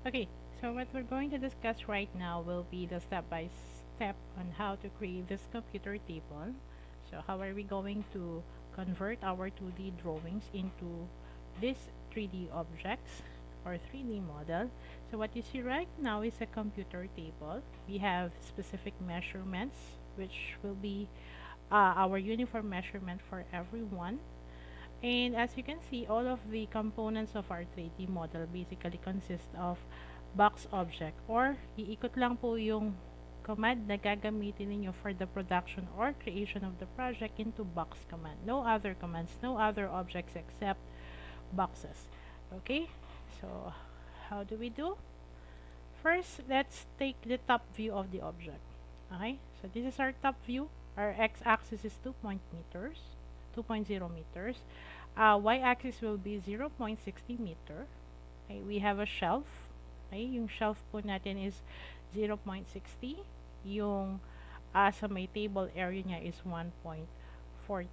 Okay, so what we're going to discuss right now will be the step-by-step on how to create this computer table. So how are we going to convert our 2D drawings into these 3D objects or 3D model. So what you see right now is a computer table. We have specific measurements, which will be our uniform measurement for everyone. And as you can see, all of the components of our 3D model basically consist of box object or iikot lang po yung command na gagamitin ninyo for the production or creation of the project into box command. No other commands, no other objects except boxes. Okay, so how do we do? First, let's take the top view of the object. Okay, so this is our top view. Our x-axis is 2.0 meters. Y-axis will be 0.60 meter. Okay, we have a shelf. Okay, yung shelf po natin is 0.60. Yung sa may table area niya is 1.40.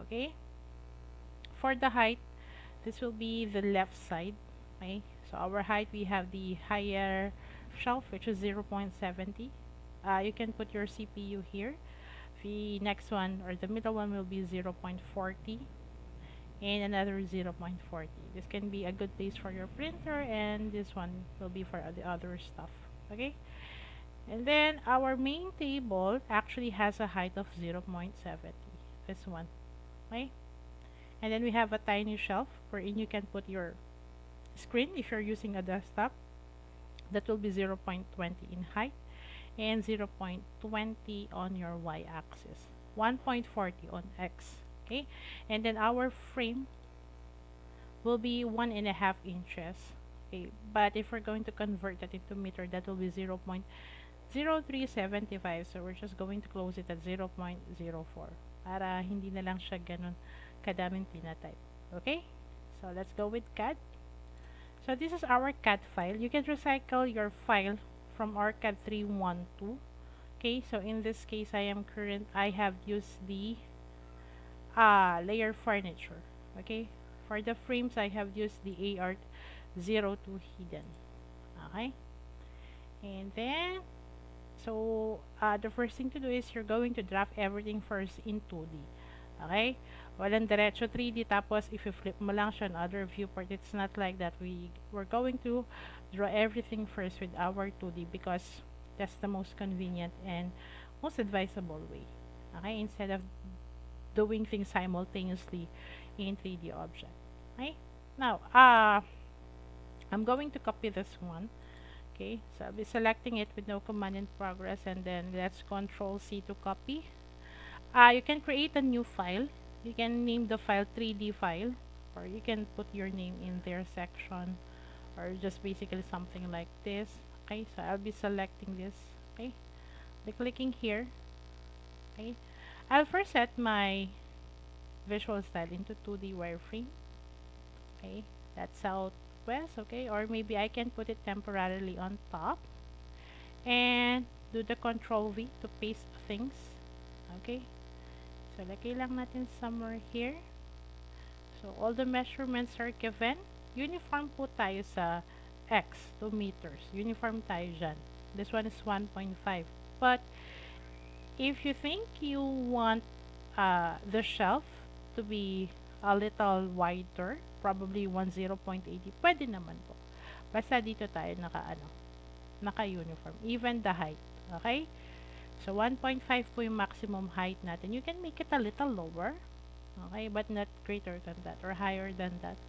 Okay? For the height, this will be the left side. Okay? So our height, we have the higher shelf, which is 0.70. You can put your CPU here. The next one, or the middle one, will be 0.40 and another 0.40. This can be a good place for your printer, and this one will be for the other stuff. Okay? And then our main table actually has a height of 0.70. This one. Okay? And then we have a tiny shelf wherein you can put your screen if you're using a desktop. That will be 0.20 in height and 0.20 on your y-axis. 1.40 on x. Okay? And then our frame will be 1.5 inches. Okay, but if we're going to convert that into meter, that will be 0.0375. So we're just going to close it at 0.04 para hindi na lang siya ganun kadaming tinatype. Okay, so let's go with CAD. So this is our CAD file. You can recycle your file from our CAD 312. Okay, so in this case, I have used the layer furniture. Okay, for the frames, I have used the AR02 hidden. Okay, and then the first thing to do is you're going to draft everything first in 2D. Okay, walang diretso 3D tapos if you flip mo lang siya on other viewport. It's not like that. We're going to draw everything first with our 2D because that's the most convenient and most advisable way. Okay, instead of doing things simultaneously in 3D object. Okay, now I'm going to copy this one. Okay, so I'll be selecting it with no command in progress, and then let's Control C to copy. You can create a new file. You can name the file 3D file, or you can put your name in their section, or just basically something like this. Okay, so I'll be selecting this. Okay, by clicking here. Okay, I'll first set my visual style into 2D wireframe. Okay, that's southwest. Okay, or maybe I can put it temporarily on top and do the Control V to paste things. Okay, so lagay lang natin somewhere here. So all the measurements are given. Uniform po tayo sa X, 2 meters. Uniform tayo dyan. This one is 1.5. But if you think you want the shelf to be a little wider, probably 0.80, pwede naman po. Basta dito tayo naka-uniform. Even the height. Okay? So 1.5 po yung maximum height natin. You can make it a little lower. Okay? But not greater than that or higher than that.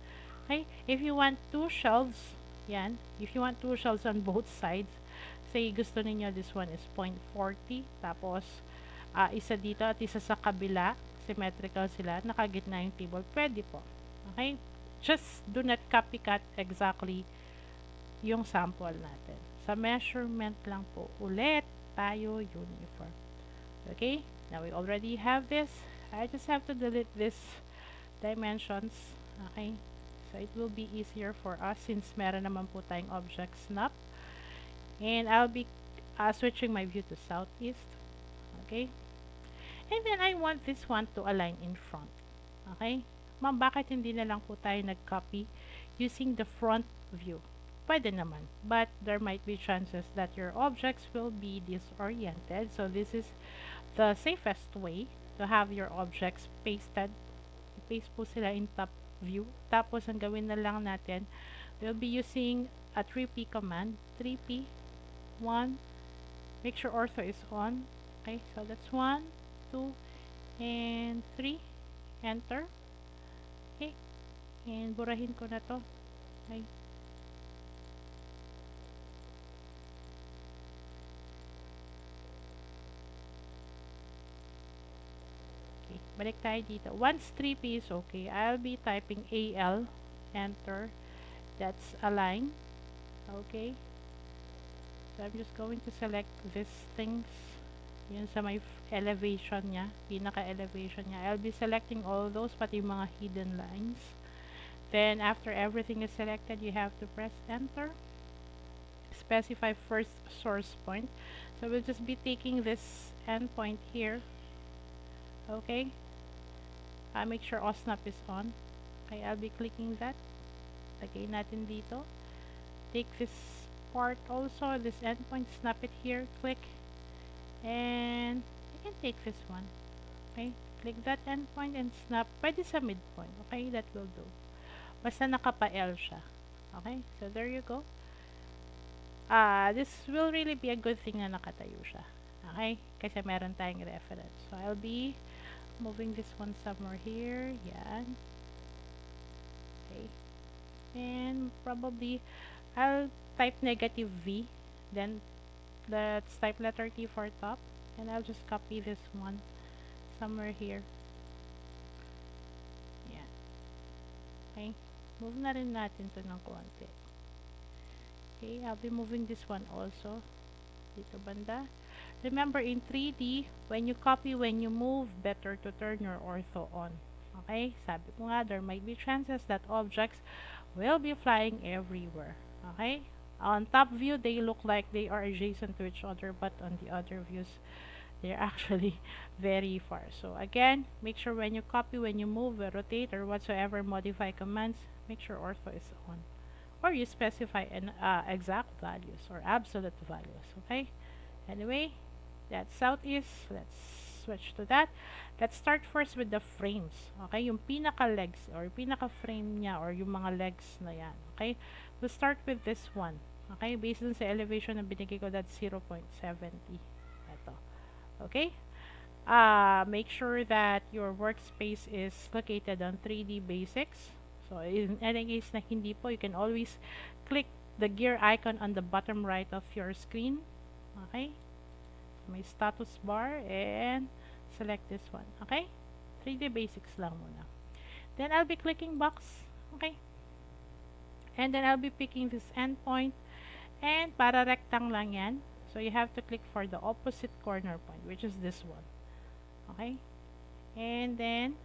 Okay? If you want two shelves, yan. If you want two shelves on both sides, say gusto niyo this one is 0.40, tapos isa dito at isa sa kabila, symmetrical sila, nakagitna yung table, pwede po. Okay? Just do not copycat exactly yung sample natin. Sa measurement lang po, ulit tayo uniform. Okay? Now we already have this. I just have to delete this dimensions. Okay? So it will be easier for us since meron naman po tayong object snap. And I'll be switching my view to southeast. Okay? And then I want this one to align in front. Okay? Ma'am, bakit hindi na lang po tayo nag-copy using the front view? pwede naman. But there might be chances that your objects will be disoriented. So this is the safest way to have your objects pasted. Paste po sila in top view. Tapos ang gawin na lang natin, we'll be using a 3P command. 3P, 1, make sure ortho is on. Okay, so that's 1, 2, and 3. Enter. Okay, and burahin ko na to. Okay. Okay, balik tayo dito. Once 3P is okay, I'll be typing AL, enter. That's align. Okay. So I'm just going to select these things. Yun sa may elevation niya, pinaka-elevation niya. I'll be selecting all those, pati yung mga hidden lines. Then, after everything is selected, you have to press enter. Specify first source point. So we'll just be taking this endpoint here. Okay. Make sure OSNAP is on. Okay, I'll be clicking that. Lagay natin dito. Take this part also, this endpoint, snap it here, click. And you can take this one. Okay, click that endpoint and snap. Pwede sa midpoint. Okay, that will do. Basta nakapa-L siya. Okay, so there you go. This will really be a good thing na nakatayo siya. Okay, kasi meron tayong reference. So I'll be moving this one somewhere here. Yan. Okay. And probably I'll type negative V. Then let's type letter T for top. And I'll just copy this one somewhere here. Yan. Okay. Move na rin natin to ng konti. Okay, I'll be moving this one also. Dito banda. Remember, in 3D, when you copy, when you move, better to turn your ortho on. Okay? Sabi ko nga, there might be chances that objects will be flying everywhere. Okay? On top view, they look like they are adjacent to each other, but on the other views, they're actually very far. So again, make sure when you copy, when you move, rotate, or whatsoever modify commands, make sure ortho is on. Or you specify an exact values or absolute values. Okay? Anyway, that's southeast. Let's switch to that. Let's start first with the frames. Okay? Yung pinaka-legs or pinaka-frame niya or yung mga legs na yan. Okay? We'll start with this one. Okay? Based dun sa elevation na binigay ko, that's 0.70. Ito. Okay? Make sure that your workspace is located on 3D Basics. So, in any case na hindi po, you can always click the gear icon on the bottom right of your screen. Okay? May status bar and select this one. Okay? 3D Basics lang muna. Then, I'll be clicking box. Okay? And then, I'll be picking this endpoint. And, para rectang lang yan. So, you have to click for the opposite corner point, which is this one. Okay? And then,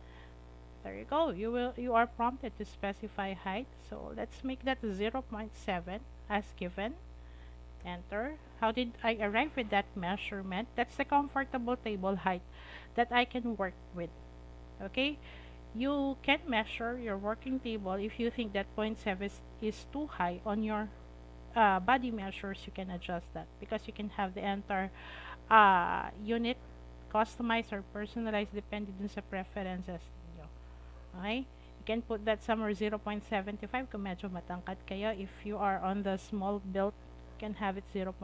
there you go. You are prompted to specify height. So let's make that 0.7 as given. Enter. How did I arrive with that measurement? That's the comfortable table height that I can work with. Okay? You can measure your working table if you think that 0.7 is too high on your body measures. You can adjust that because you can have the entire unit customized or personalized depending on sa preferences. Okay? You can put that somewhere 0.75 kung medyo matangkad kayo. If you are on the small build, you can have it 0.60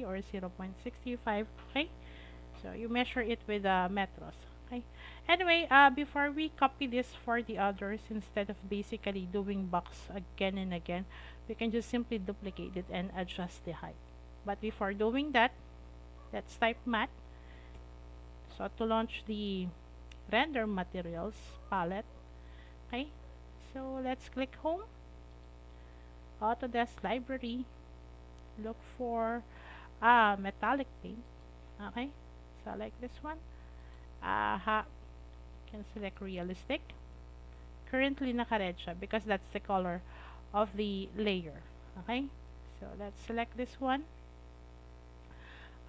or 0.65. Okay? So, you measure it with metros. Okay? Anyway, before we copy this for the others, instead of basically doing box again and again, we can just simply duplicate it and adjust the height. But before doing that, let's type mat. So, to launch the render materials palette. Okay, so let's click home, Autodesk library, look for metallic paint. Okay, select this one. Can select realistic. Currently naka-red siya because that's the color of the layer. Okay, so let's select this one.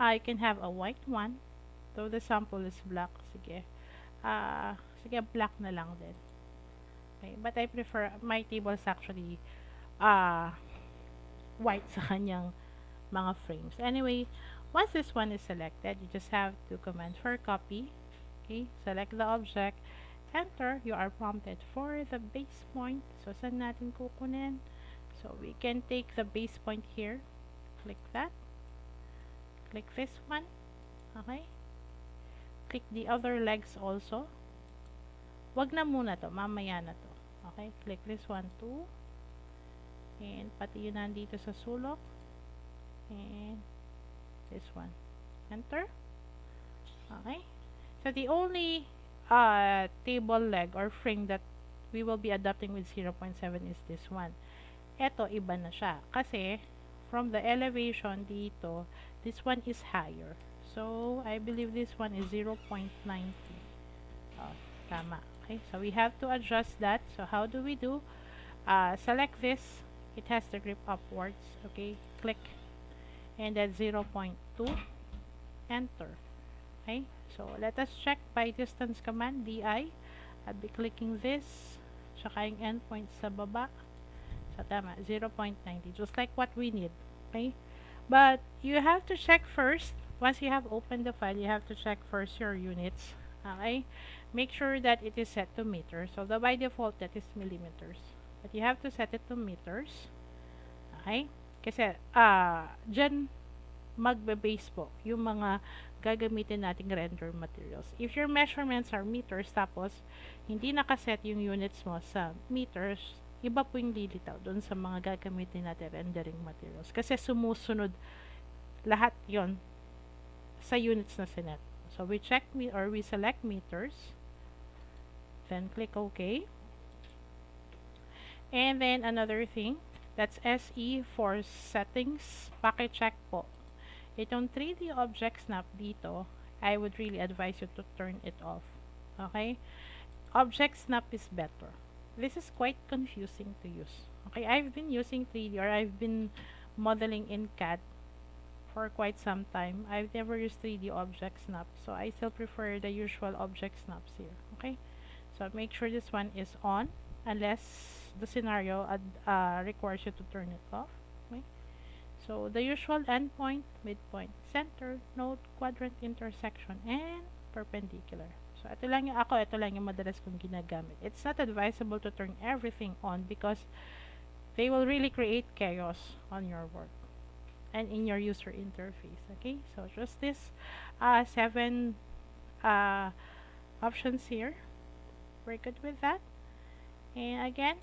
I can have a white one, though the sample is black. Sige. Sige, black na lang din. Okay, but I prefer, my table is actually white sa kanyang mga frames. Anyway, once this one is selected, you just have to command for copy. Okay, select the object, enter, you are prompted for the base point. So, saan natin kukunin? So, we can take the base point here. Click that. Click this one. Okay. Click the other legs also. Wag na muna to. Mamaya na to. Okay. Click this one too. And pati yun nandito sa sulok. And this one. Enter. Okay. So, the only table leg or frame that we will be adapting with 0.7 is this one. Eto, iba na siya. Kasi, from the elevation dito, this one is higher. So, I believe this one is 0.90. Oh, tama. Okay, so we have to adjust that. So, how do we do? Select this. It has the grip upwards. Okay, click. And then 0.2. Enter. Okay, so let us check by distance command, DI. I'll be clicking this. Tsaka yung endpoint sa baba. So, tama, 0.90. Just like what we need. Okay? But, you have to check first. Once you have opened the file, you have to check first your units. Okay? Make sure that it is set to meters. So, by default, that is millimeters. But you have to set it to meters. Okay? Kasi, dyan magbe-base po yung mga gagamitin nating render materials. If your measurements are meters, tapos hindi nakaset yung units mo sa meters, iba po yung lilitaw doon sa mga gagamitin natin rendering materials. Kasi sumusunod lahat yon sa units na sinet. So, we check or we select meters. Then, click OK. And then, another thing, that's SE for settings. Paki-check po. Itong 3D object snap dito, I would really advise you to turn it off. Okay? Object snap is better. This is quite confusing to use. Okay, I've been using 3D or I've been modeling in CAD for quite some time. I've never used 3D object snap, so I still prefer the usual object snaps here. Okay, so make sure this one is on unless the scenario requires you to turn it off. Okay, so the usual endpoint, midpoint, center, node, quadrant, intersection, and perpendicular. So, ito lang yung madalas kong ginagamit. It's not advisable to turn everything on because they will really create chaos on your work and in your user interface. Okay, so just this 7 options here. We're good with that. And again,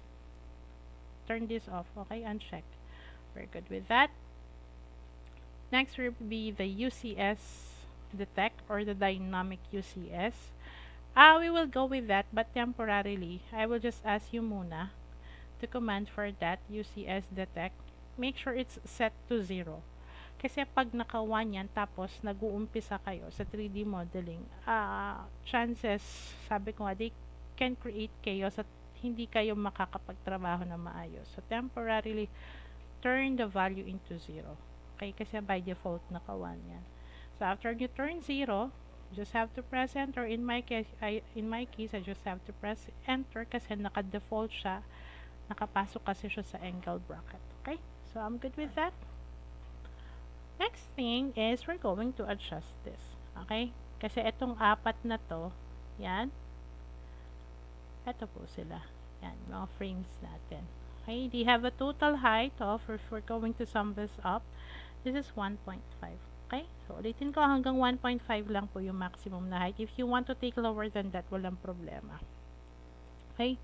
turn this off. Okay, uncheck. We're good with that. Next will be the UCS detect or the dynamic UCS. We will go with that, but temporarily, I will just ask you muna to command for that UCS detect. Make sure it's set to 0. Kasi pag naka-1 yan, tapos nag-uumpisa kayo sa 3D modeling, chances, sabi ko nga, they can create chaos at hindi kayo makakapagtrabaho na maayos. So, temporarily, turn the value into 0. Okay, kasi by default, naka-1 yan. So, after you turn 0, just have to press enter. In my case, I just have to press enter kasi naka-default siya. Nakapasok kasi siya sa angle bracket. Okay? So, I'm good with that. Next thing is we're going to adjust this. Okay? Kasi itong 4 na to, yan. Ito po sila. Yan, mga frames natin. Okay? They have a total height of, if we're going to sum this up, this is 1.5. Okay? So, ulitin ko hanggang 1.5 lang po yung maximum na height. If you want to take lower than that, walang problema. Okay?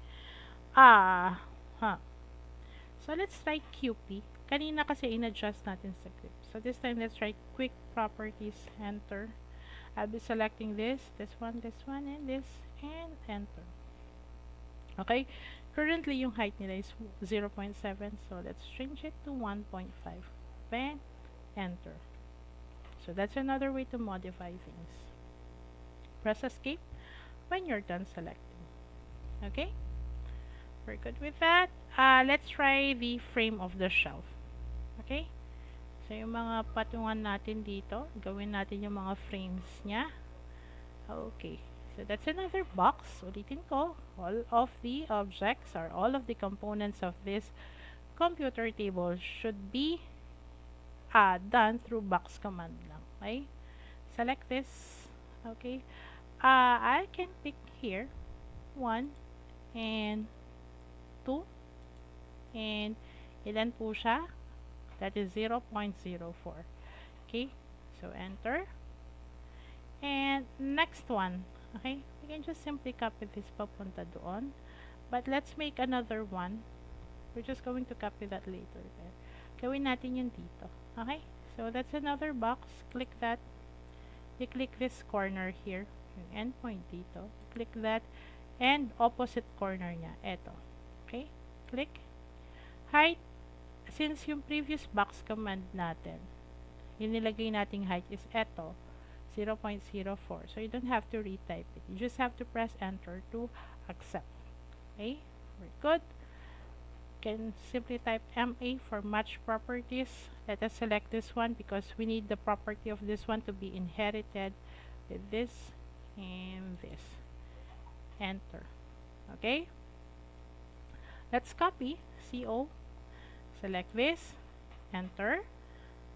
So, let's try QP. Kanina kasi in-adjust natin sa grip. So, this time, let's try quick properties. Enter. I'll be selecting this one, and this, and enter. Okay? Currently, yung height nila is 0.7. So, let's change it to 1.5. Then, enter. So, that's another way to modify things. Press escape when you're done selecting. Okay? We're good with that. Let's try the frame of the shelf. Okay? So, yung mga patungan natin dito, gawin natin yung mga frames niya. Okay. So, that's another box. Ulitin ko, all of the objects or all of the components of this computer table should be done through box command lang. Okay? Select this. Okay? I can pick here 1 and 2 and ilan po siya? That is 0.04. Okay? So enter. And next one. Okay? We can just simply copy this papunta doon. But let's make another one. We're just going to copy that later. There. Gawin natin yun dito. Okay? So that's another box. Click that. You click this corner here. Yung endpoint dito. Click that. And opposite corner niya. Eto. Okay? Click. Height. Since yung previous box command natin, yung nilagay nating height is eto. 0.04. So you don't have to retype it. You just have to press enter to accept. Okay? We're good. Can simply type MA for match properties. Let us select this one because we need the property of this one to be inherited with this and this. Enter. Okay? Let's copy CO. Select this. Enter.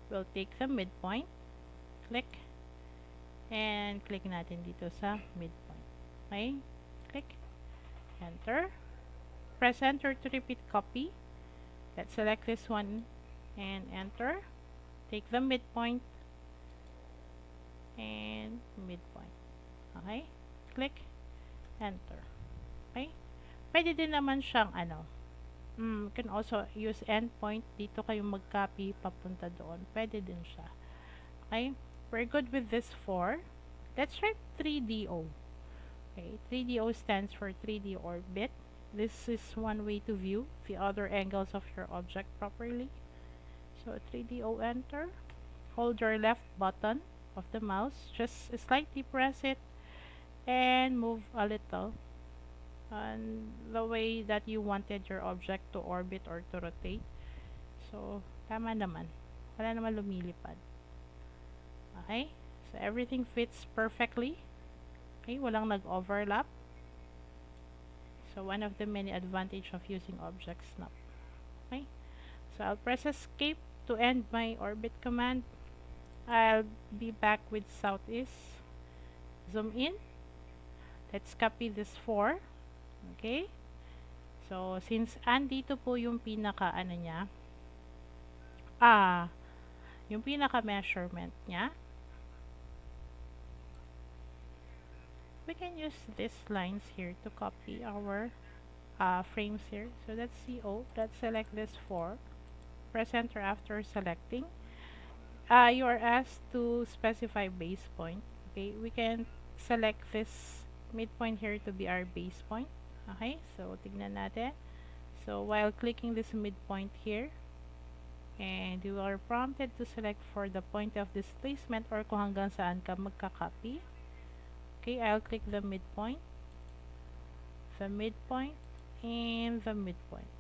We'll take the midpoint. Click. And click natin dito sa midpoint. Okay? Click. Enter. Press enter to repeat copy. Let's select this one and enter. Take the midpoint and midpoint. Okay? Click. Enter. Okay? Pwede din naman siyang you can also use endpoint. Dito kayo mag-copy papunta doon. Pwede din siya. Okay? We're good with this 4. Let's try 3DO. Okay? 3DO stands for 3D orbit. This is one way to view the other angles of your object properly. So 3DO enter. Hold your left button of the mouse. Just slightly press it and move a little and the way that you wanted your object to orbit or to rotate. So, tama naman. Wala naman lumilipad. Okay? So, everything fits perfectly. Okay? Walang nag-overlap. So, one of the many advantages of using object snap. Okay? So, I'll press escape to end my orbit command. I'll be back with southeast. Zoom in. Let's copy this 4. Okay? So, since andito po yung pinaka niya, yung pinaka measurement niya, we can use these lines here to copy our frames here. So, that's CO. Let's select this 4. Press enter after selecting. You are asked to specify base point. Okay? We can select this midpoint here to be our base point. Okay, so tignan natin. So while clicking this midpoint here, and you are prompted to select for the point of displacement or kung hanggang saan ka magka-copy. Okay, I'll click the midpoint, and the midpoint.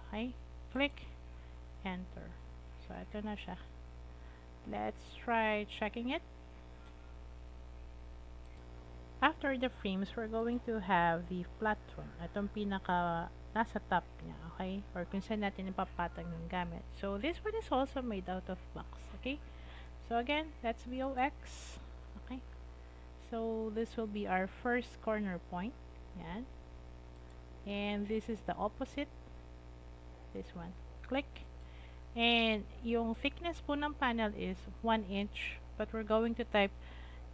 Okay, click, enter. So ito na siya. Let's try checking it. After the frames, we're going to have the platform. Itong pinaka nasa top niya, okay? Or kung saan natin ipapatag ng gamit. So, this one is also made out of box, okay? So, again, that's VOX, okay? So, this will be our first corner point. Yan. And this is the opposite. This one. Click. And yung thickness po ng panel is 1 inch. But we're going to type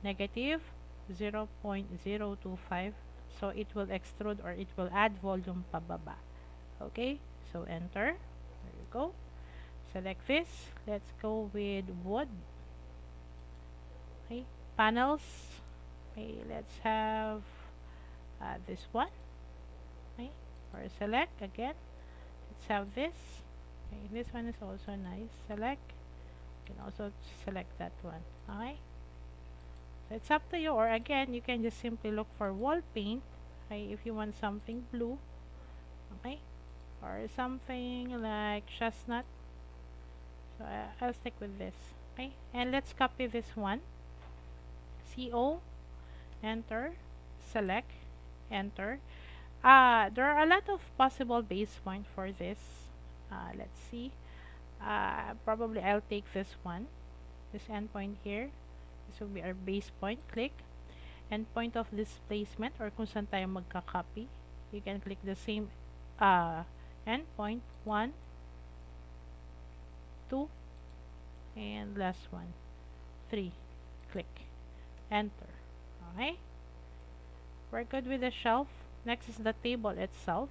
negative 0.025, so it will extrude or it will add volume pababa. Okay, so enter. There you go. Select this. Let's go with wood. Okay, panels. Okay, let's have this one. Okay, or select again. Let's have this. Okay, this one is also nice. Select. You can also select that one. Okay. It's up to you, or again, you can just simply look for wall paint, okay, if you want something blue, okay, or something like chestnut. So I'll stick with this, okay, and let's copy this one. CO, enter, select, enter. There are a lot of possible base point for this. Let's see. Probably I'll take this one, this endpoint here. This will be our base point. Click endpoint of displacement, or kung saan tayo magka-copy. You can click the same endpoint, 1, 2, and last one, 3. Click enter. Okay, we're good with the shelf. Next is the table itself.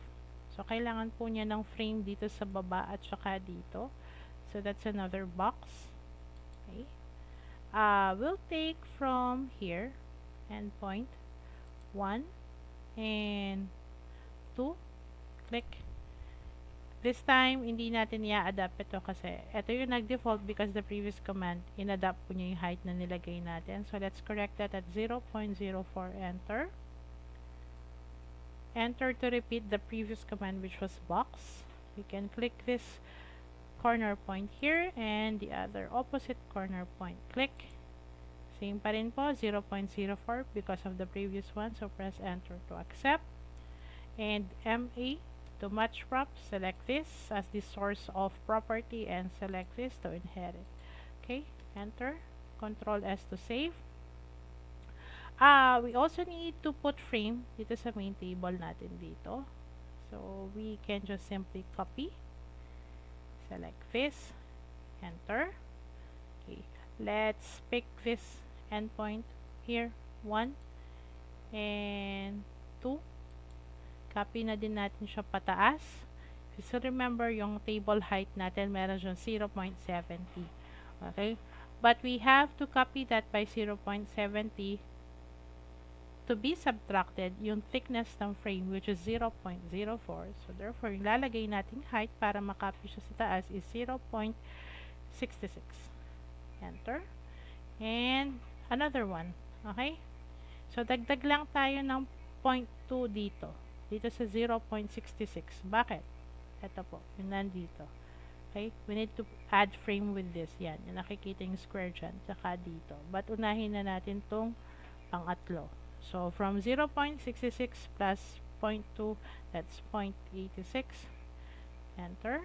So kailangan po niya ng frame dito sa baba at saka dito. So that's another box. Okay, we'll take from here endpoint 1 and 2. Click. This time, hindi natin i-adapt ito kasi ito yung nag-default because the previous command, in-adapt po niya yung height na nilagay natin. So, let's correct that at 0.04. Enter. Enter to repeat the previous command, which was box. We can click this corner point here and the other opposite corner point. Click. Same pa rin po, 0.04 because of the previous one. So, press enter to accept. And MA to match prop, select this as the source of property and select this to inherit. Okay, enter. Control S to save. We also need to put frame dito sa main table natin dito. So, we can just simply copy. Select this. Enter. Okay, let's pick this endpoint here. 1 and 2. Copy na din natin siya pataas. So, remember, yung table height natin, meron siyang 0.70. Okay? But we have to copy that by 0.70 to be subtracted yung thickness ng frame, which is 0.04. So, therefore, yung lalagay nating height para makopy siya sa taas is 0.66. Enter. And another one. Okay? So, dagdag lang tayo ng 0.2 dito. Dito sa 0.66. Bakit? Ito po, yung nandito. Okay? We need to add frame with this. Yan, yung nakikita yung square dyan. Tsaka dito. But unahin na natin tong pangatlo. So, from 0.66 plus 0.2, that's 0.86. Enter.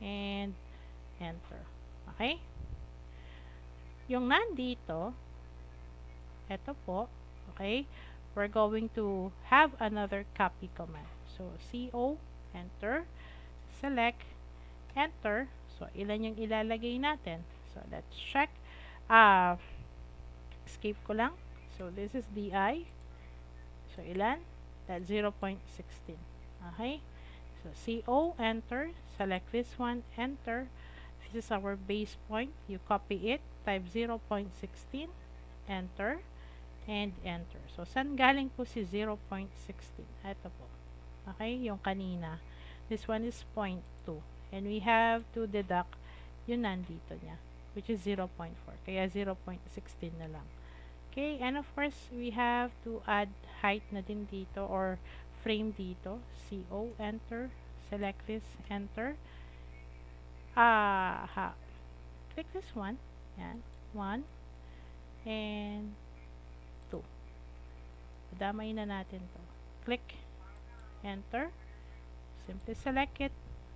And enter. Okay? Yung nandito, ito po, okay? We're going to have another copy command. So, CO, enter, select, enter. So, ilan yung ilalagay natin? So, let's check. Escape ko lang. So, this is DI. So, ilan? That's 0.16. Okay? So, CO, enter, select this one, enter. This is our base point. You copy it, type 0.16, enter. And enter. So, saan galing po si 0.16? Ito po. Okay? Yung kanina. This one is 0.2. And we have to deduct yung nandito niya, which is 0.4. Kaya 0.16 na lang. Okay? And of course, we have to add height na din dito or frame dito. CO, enter. Select this, enter. Click this one. Yan. 1. And damay na natin to. Click, enter, simply select it,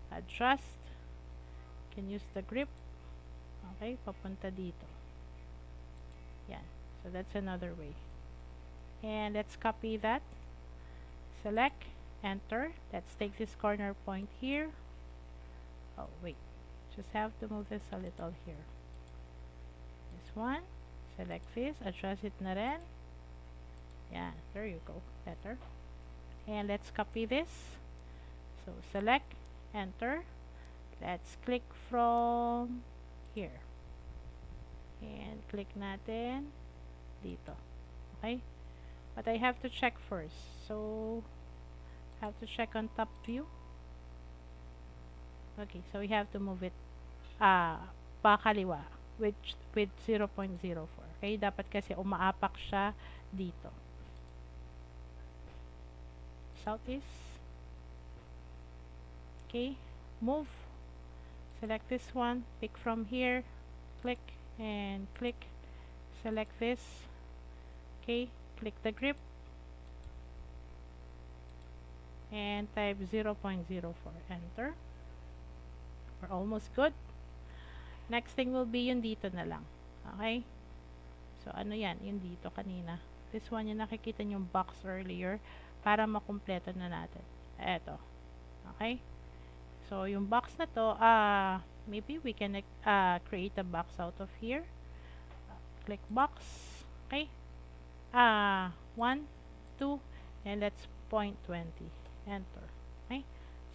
adjust, you can use the grip, okay, papunta dito. Yan, so that's another way. And let's copy that, select, enter, let's take this corner point here. Oh wait, just have to move this a little here. This one, select this, adjust it na rin. Yeah, there you go. Better. And let's copy this. So, select, enter. Let's click from here. And click natin dito. Okay? But I have to check first. So, I have to check on top view. Okay, so we have to move it pakaliwa with 0.04. Okay, dapat kasi umaapak siya dito. Southeast. Okay, move, select this one, pick from here, click and click, select this. Okay, click the grip and type 0.04, enter. We're almost good. Next thing will be yung dito na lang. Okay? So, ano yan? Yung dito kanina. This one, yung nakikita yung box earlier para makumpleto na natin. Eto. Okay? So, yung box na to, maybe we can create a box out of here. Click box. Okay? 1, 2, and let's point 20. Enter. Okay?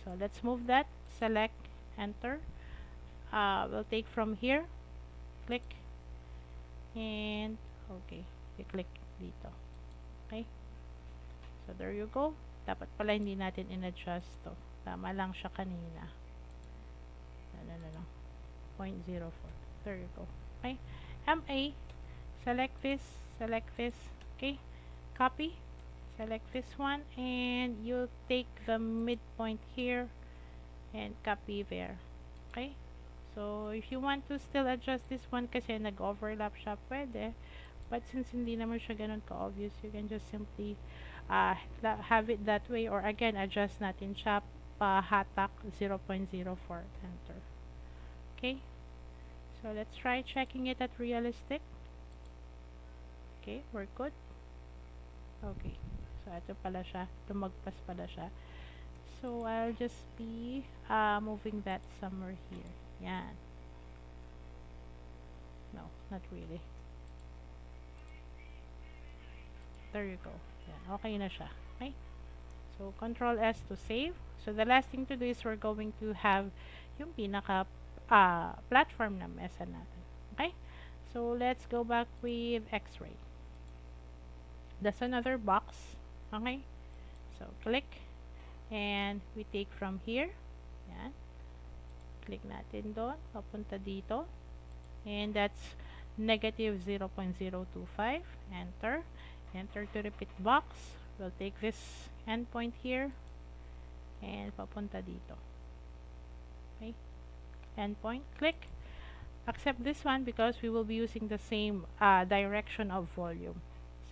So, let's move that. Select, enter. We'll take from here. Click. And, okay. We click dito. Okay? So, there you go. Dapat pala hindi natin in-adjust to. Tama lang siya kanina. No. 0.04. There you go. Okay? MA. Select this. Select this. Okay? Copy. Select this one. And you'll take the midpoint here. And copy there. Okay? So, if you want to still adjust this one kasi nag-overlap siya, pwede. But since hindi naman siya ganun ka-obvious, you can just simply have it that way. Or again, adjust natin siya hatak 0.04. Enter. Okay? So, let's try checking it at realistic. Okay, we're good. Okay. So, ito pala siya. Lumagpas pala siya. So, I'll just be moving that somewhere here. Yan. No, not really. There you go. Yan. Okay na siya. Okay? So, Control S to save. So, the last thing to do is we're going to have yung pinaka platform na mesa natin. Okay? So, let's go back with X-ray. That's another box. Okay? So, click. And we take from here. Yan. Click natin doon. Papunta dito. And that's negative 0.025. Enter. Enter to repeat box. We'll take this endpoint here. And papunta dito. Okay. Endpoint. Click. Accept this one because we will be using the same direction of volume.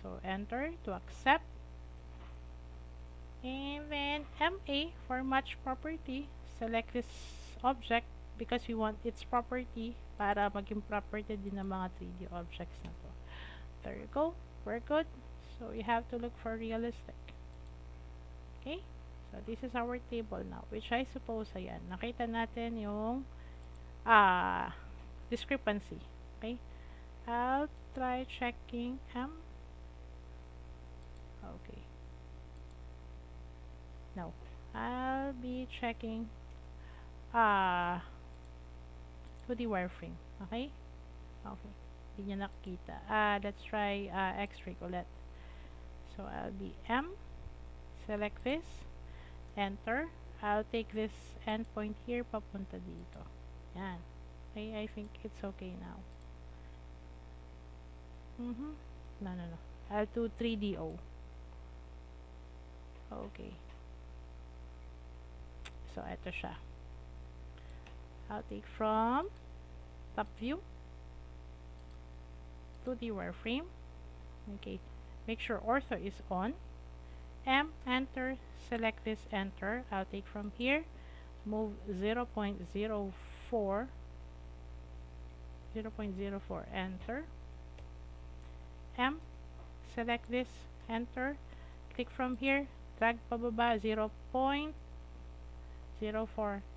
So, enter to accept. And then MA for match property. Select this object because we want its property para maging property din ng mga 3D objects na to. There you go. We're good. So, you have to look for realistic. Okay? So, this is our table now, which I suppose, ayan, nakita natin yung discrepancy. Okay? I'll try checking M. Okay. No. I'll be checking 2D wireframe. Okay? Okay. Hindi niya nakikita. Let's try X-ray ulit. So, I'll be M. Select this. Enter. I'll take this endpoint here, papunta dito. Yan. Okay, I think it's okay now. No. I'll do 3DO. Okay. So, ito siya. I'll take from top view. 2D wireframe. Okay. Make sure ortho is on. M, enter, select this, enter. I'll take from here, move 0.04, enter. M, select this, enter. Click from here, drag pababa 0.04,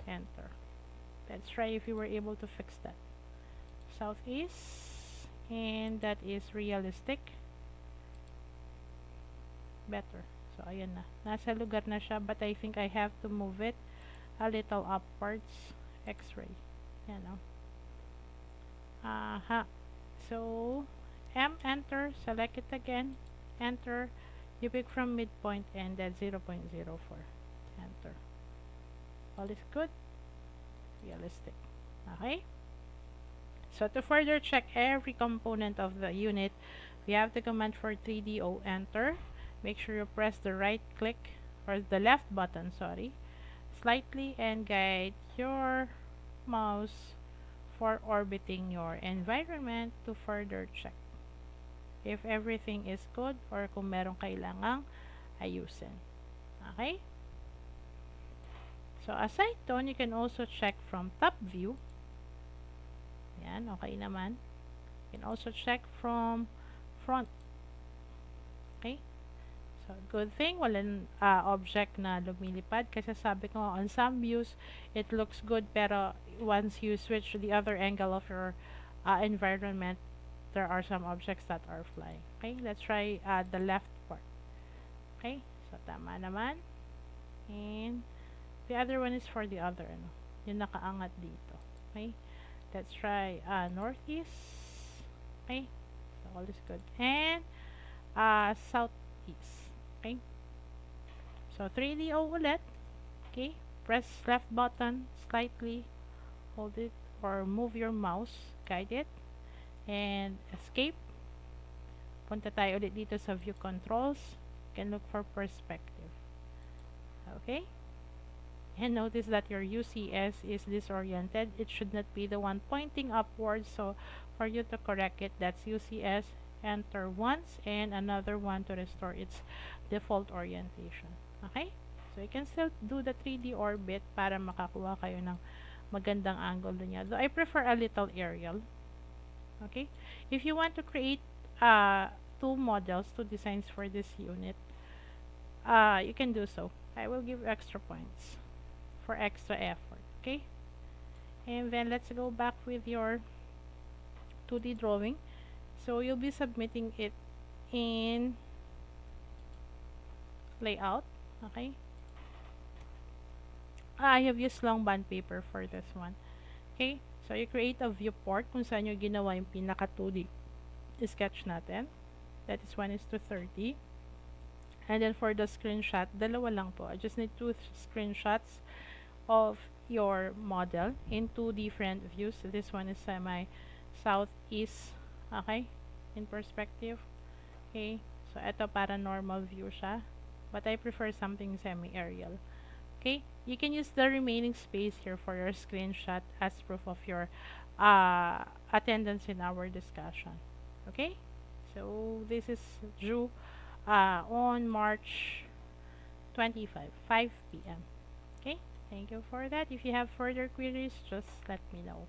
enter. Let's try if you were able to fix that. Southeast, and that is realistic. Better. So, ayan na. Nasa lugar na siya, but I think I have to move it a little upwards. X-ray. Yan, o. So, M, enter. Select it again. Enter. You pick from midpoint and then 0.04. Enter. All is good. Realistic. Okay? So, to further check every component of the unit, we have to command for 3DO, enter. Make sure you press the right click or the left button, slightly and guide your mouse for orbiting your environment to further check if everything is good or kung merong kailangang ayusin. Okay? So aside doon, you can also check from top view. Yan, okay naman. You can also check from front. Okay? So, good thing walang object na lumilipad kasi sabi ko on some views it looks good pero once you switch to the other angle of your environment there are some objects that are flying. Okay, let's try the left part. Okay, so tama naman. And the other one is for the other ano, yung nakaangat dito. Okay, let's try northeast. Okay, so all is good. And southeast. Okay, so 3DO ulit. Okay, press left button slightly, hold it or move your mouse, guide it, and escape. Punta tayo ulit dito sa view controls. You can look for perspective. Okay, and notice that your UCS is disoriented. It should not be the one pointing upwards, so for you to correct it, that's UCS, enter once and another one to restore its default orientation. Okay, so you can still do the 3D orbit para makakuha kayo ng magandang angle niya, though I prefer a little aerial. Okay, if you want to create two models, two designs for this unit, you can do so. I will give extra points for extra effort. Okay, and then let's go back with your 2D drawing. So you'll be submitting it in layout. Okay, I have used long bond paper for this one. Okay, so you create a viewport kung saan nyo ginawa yung pinaka 2D sketch natin. That is 1:30. And then for the screenshot, dalawa lang po. I just need two screenshots of your model in two different views. So this one is semi southeast, okay, in perspective. Okay, so ito para normal view siya, but I prefer something semi-aerial. Okay, you can use the remaining space here for your screenshot as proof of your attendance in our discussion. Okay, so this is due on March 25, 5 p.m. Okay, thank you for that. If you have further queries, just let me know.